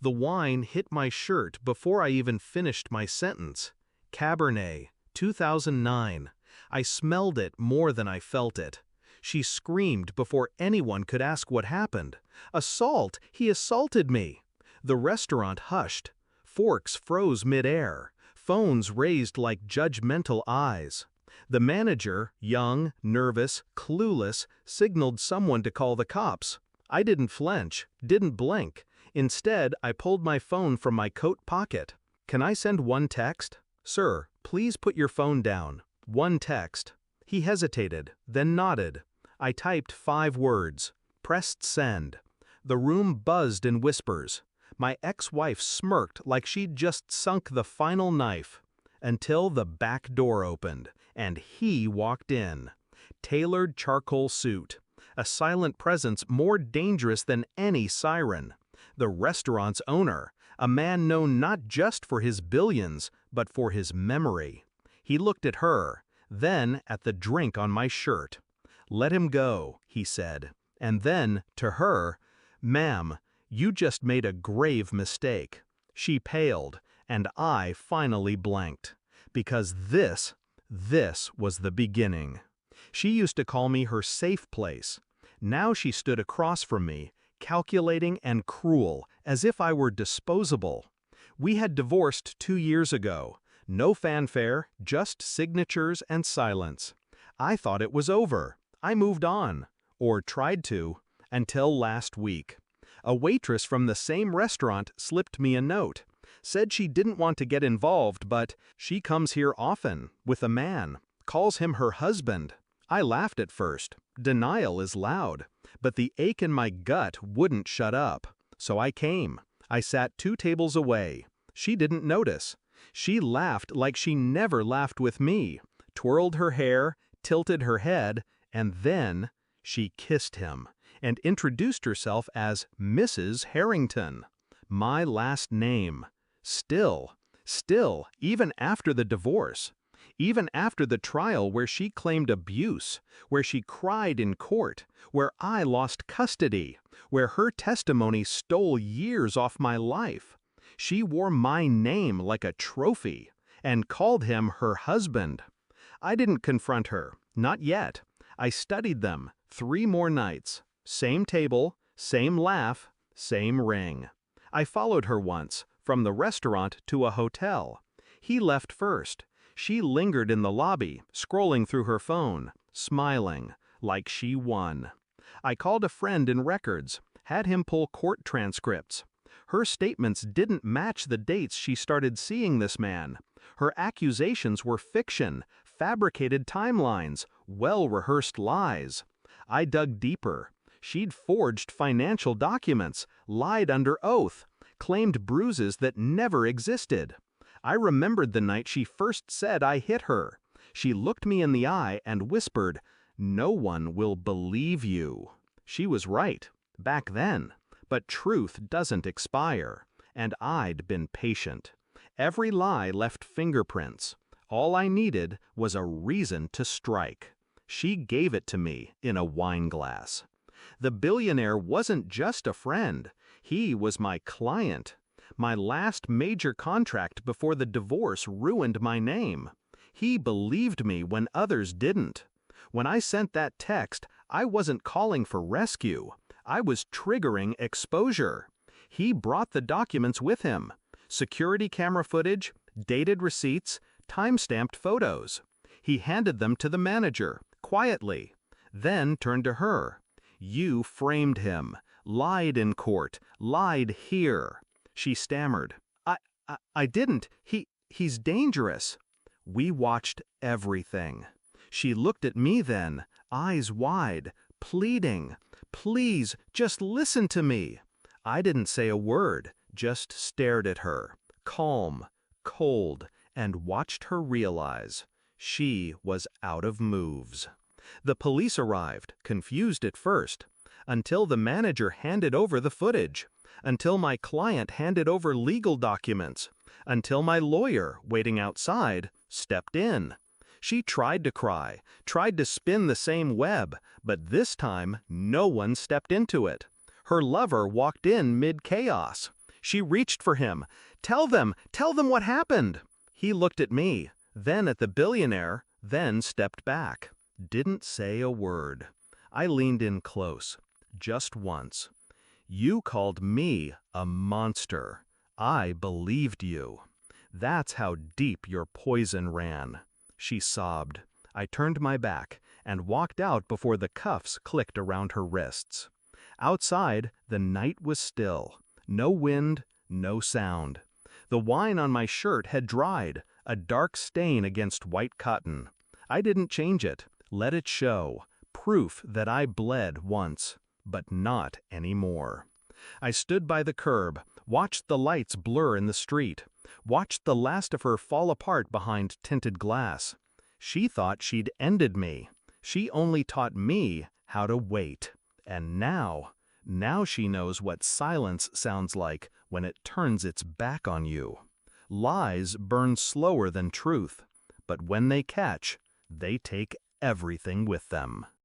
The wine hit my shirt before I even finished my sentence. Cabernet, 2009. I smelled it more than I felt it. She screamed before anyone could ask what happened. Assault! He assaulted me! The restaurant hushed. Forks froze mid-air. Phones raised like judgmental eyes. The manager, young, nervous, clueless, signaled someone to call the cops. I didn't flinch, didn't blink. Instead, I pulled my phone from my coat pocket. "Can I send one text?" "Sir, please put your phone down. One text." He hesitated, then nodded. I typed 5 words. Pressed send. The room buzzed in whispers. My ex-wife smirked like she'd just sunk the final knife. Until the back door opened, and he walked in. Tailored charcoal suit. A silent presence more dangerous than any siren. The restaurant's owner, a man known not just for his billions, but for his memory. He looked at her, then at the drink on my shirt. "Let him go," he said. And then, to her, "Ma'am, you just made a grave mistake." She paled, and I finally blanked. Because this was the beginning. She used to call me her safe place. Now she stood across from me, calculating and cruel, as if I were disposable. We had divorced 2 years ago. No fanfare, just signatures and silence. I thought it was over. I moved on, or tried to, until last week. A waitress from the same restaurant slipped me a note. Said she didn't want to get involved, but she comes here often, with a man, calls him her husband. I laughed at first. Denial is loud. But the ache in my gut wouldn't shut up. So I came. I sat 2 tables away. She didn't notice. She laughed like she never laughed with me, twirled her hair, tilted her head, and then she kissed him and introduced herself as Mrs. Harrington. My last name. Still, even after the divorce, even after the trial where she claimed abuse, where she cried in court, where I lost custody, where her testimony stole years off my life, she wore my name like a trophy and called him her husband. I didn't confront her, not yet. I studied them 3 more nights. Same table, same laugh, same ring. I followed her once, from the restaurant to a hotel. He left first. She lingered in the lobby, scrolling through her phone, smiling, like she won. I called a friend in records, had him pull court transcripts. Her statements didn't match the dates she started seeing this man. Her accusations were fiction, fabricated timelines, well-rehearsed lies. I dug deeper. She'd forged financial documents, lied under oath, claimed bruises that never existed. I remembered the night she first said I hit her. She looked me in the eye and whispered, "No one will believe you." She was right, back then. But truth doesn't expire, and I'd been patient. Every lie left fingerprints. All I needed was a reason to strike. She gave it to me in a wine glass. The billionaire wasn't just a friend. He was my client. My last major contract before the divorce ruined my name. He believed me when others didn't. When I sent that text, I wasn't calling for rescue. I was triggering exposure. He brought the documents with him. Security camera footage, dated receipts, time-stamped photos. He handed them to the manager, quietly, then turned to her. "You framed him, lied in court, lied here." She stammered. I didn't. He's dangerous." We watched everything. She looked at me then, eyes wide, pleading. "Please, just listen to me." I didn't say a word, just stared at her, calm, cold, and watched her realize she was out of moves. The police arrived, confused at first, until the manager handed over the footage, until my client handed over legal documents, until my lawyer, waiting outside, stepped in. She tried to cry, tried to spin the same web, but this time no one stepped into it. Her lover walked in mid-chaos. She reached for him. Tell them what happened. He looked at me, then at the billionaire, then stepped back. Didn't say a word. I leaned in close, just once. You called me a monster. I believed you. That's how deep your poison ran. She sobbed. I turned my back and walked out before the cuffs clicked around her wrists. Outside, the night was still. No wind, no sound. The wine on my shirt had dried, a dark stain against white cotton. I didn't change it, let it show, proof that I bled once, but not anymore. I stood by the curb, watched the lights blur in the street, watched the last of her fall apart behind tinted glass. She thought she'd ended me. She only taught me how to wait. And now she knows what silence sounds like when it turns its back on you. Lies burn slower than truth, but when they catch, they take everything with them.